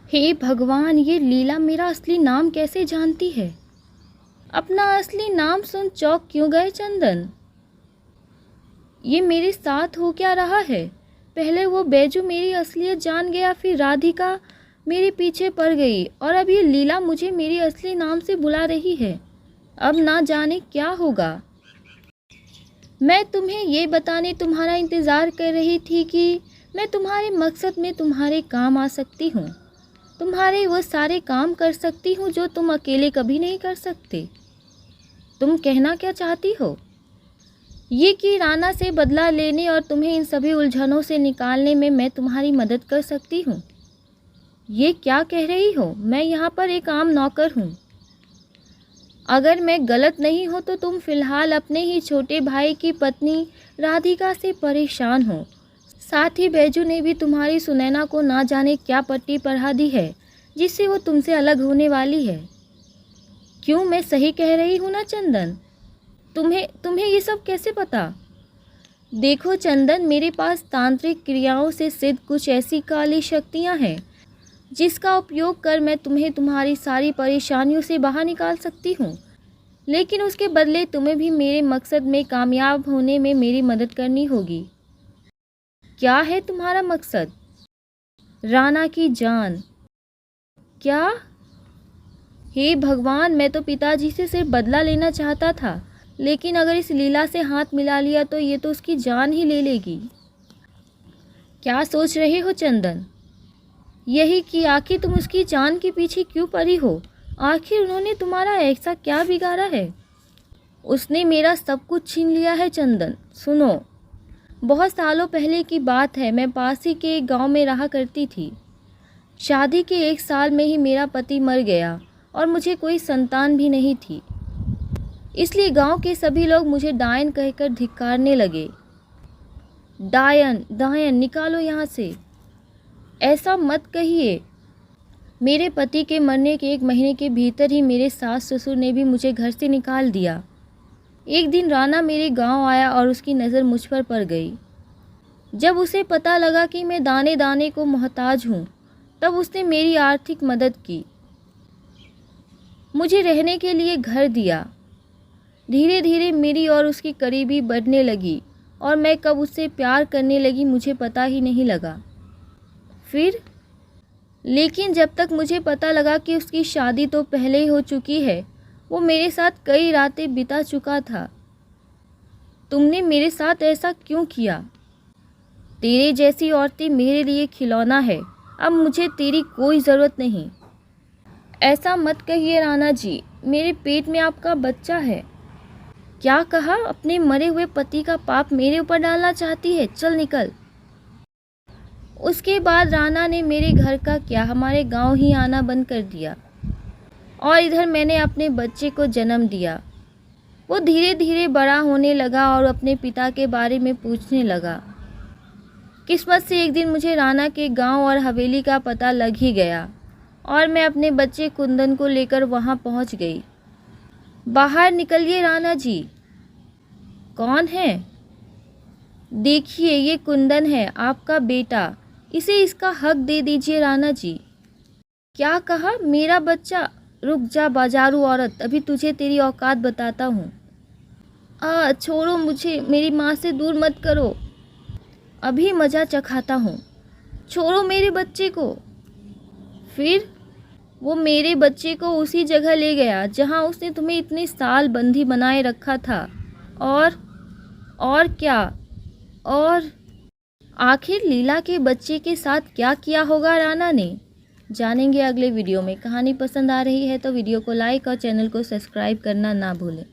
हे भगवान, ये लीला मेरा असली नाम कैसे जानती है? अपना असली नाम सुन चौंक क्यों गए चंदन? ये मेरे साथ हो क्या रहा है? पहले वो बैजू मेरी असलियत जान गया, फिर राधिका मेरे पीछे पड़ गई और अब ये लीला मुझे मेरी असली नाम से बुला रही है। अब ना जाने क्या होगा। मैं तुम्हें ये बताने तुम्हारा इंतज़ार कर रही थी कि मैं तुम्हारे मकसद में तुम्हारे काम आ सकती हूँ। तुम्हारे वो सारे काम कर सकती हूँ जो तुम अकेले कभी नहीं कर सकते। तुम कहना क्या चाहती हो? ये कि राणा से बदला लेने और तुम्हें इन सभी उलझनों से निकालने में मैं तुम्हारी मदद कर सकती हूँ। ये क्या कह रही हो? मैं यहाँ पर एक आम नौकर हूँ। अगर मैं गलत नहीं हूँ तो तुम फिलहाल अपने ही छोटे भाई की पत्नी राधिका से परेशान हो। साथ ही बैजू ने भी तुम्हारी सुनैना को ना जाने क्या पट्टी पढ़ा दी है जिससे वो तुमसे अलग होने वाली है। क्यों, मैं सही कह रही हूँ ना चंदन? तुम्हें ये सब कैसे पता? देखो चंदन, मेरे पास तांत्रिक क्रियाओं से सिद्ध कुछ ऐसी काली शक्तियाँ हैं जिसका उपयोग कर मैं तुम्हें तुम्हारी सारी परेशानियों से बाहर निकाल सकती हूँ। लेकिन उसके बदले तुम्हें भी मेरे मकसद में कामयाब होने में मेरी मदद करनी होगी। क्या है तुम्हारा मकसद? राणा की जान। क्या? हे भगवान, मैं तो पिताजी से सिर्फ बदला लेना चाहता था, लेकिन अगर इस लीला से हाथ मिला लिया तो ये तो उसकी जान ही ले लेगी। क्या सोच रहे हो चंदन? यही कि आखिर तुम उसकी जान के पीछे क्यों पड़ी हो? आखिर उन्होंने तुम्हारा ऐसा क्या बिगाड़ा है? उसने मेरा सब कुछ छीन लिया है चंदन। सुनो, बहुत सालों पहले की बात है। मैं पास ही के एक गांव में रहा करती थी। शादी के 1 साल में ही मेरा पति मर गया और मुझे कोई संतान भी नहीं थी। इसलिए गांव के सभी लोग मुझे डायन कहकर धिक्कारने लगे। डायन डायन, निकालो यहाँ से। ऐसा मत कहिए। मेरे पति के मरने के 1 महीने के भीतर ही मेरे सास ससुर ने भी मुझे घर से निकाल दिया। एक दिन राणा मेरे गांव आया और उसकी नज़र मुझ पर पड़ गई। जब उसे पता लगा कि मैं दाने दाने को मोहताज हूँ, तब उसने मेरी आर्थिक मदद की, मुझे रहने के लिए घर दिया। धीरे धीरे मेरी और उसकी करीबी बढ़ने लगी और मैं कब उससे प्यार करने लगी मुझे पता ही नहीं लगा। फिर लेकिन जब तक मुझे पता लगा कि उसकी शादी तो पहले ही हो चुकी है, वो मेरे साथ कई रातें बिता चुका था। तुमने मेरे साथ ऐसा क्यों किया? तेरे जैसी औरतें मेरे लिए खिलौना है। अब मुझे तेरी कोई ज़रूरत नहीं। ऐसा मत कहिए राणा जी, मेरे पेट में आपका बच्चा है। क्या कहा? अपने मरे हुए पति का पाप मेरे ऊपर डालना चाहती है? चल निकल। उसके बाद राणा ने मेरे घर का क्या, हमारे गांव ही आना बंद कर दिया और इधर मैंने अपने बच्चे को जन्म दिया। वो धीरे धीरे बड़ा होने लगा और अपने पिता के बारे में पूछने लगा। किस्मत से एक दिन मुझे राणा के गांव और हवेली का पता लग ही गया और मैं अपने बच्चे कुंदन को लेकर वहां पहुंच गई। बाहर निकलिए राणा जी। कौन है? देखिए, ये कुंदन है, आपका बेटा। इसे इसका हक दे दीजिए राणा जी। क्या कहा? मेरा बच्चा? रुक जा बाजारू औरत, अभी तुझे तेरी औकात बताता हूँ। छोड़ो मुझे, मेरी माँ से दूर मत करो, अभी मज़ा चखाता हूँ। छोड़ो मेरे बच्चे को। फिर वो मेरे बच्चे को उसी जगह ले गया जहाँ उसने तुम्हें इतने साल बंदी बनाए रखा था। और क्या? और आखिर लीला के बच्चे के साथ क्या किया होगा राणा ने? जानेंगे अगले वीडियो में। कहानी पसंद आ रही है तो वीडियो को लाइक और चैनल को सब्सक्राइब करना ना भूलें।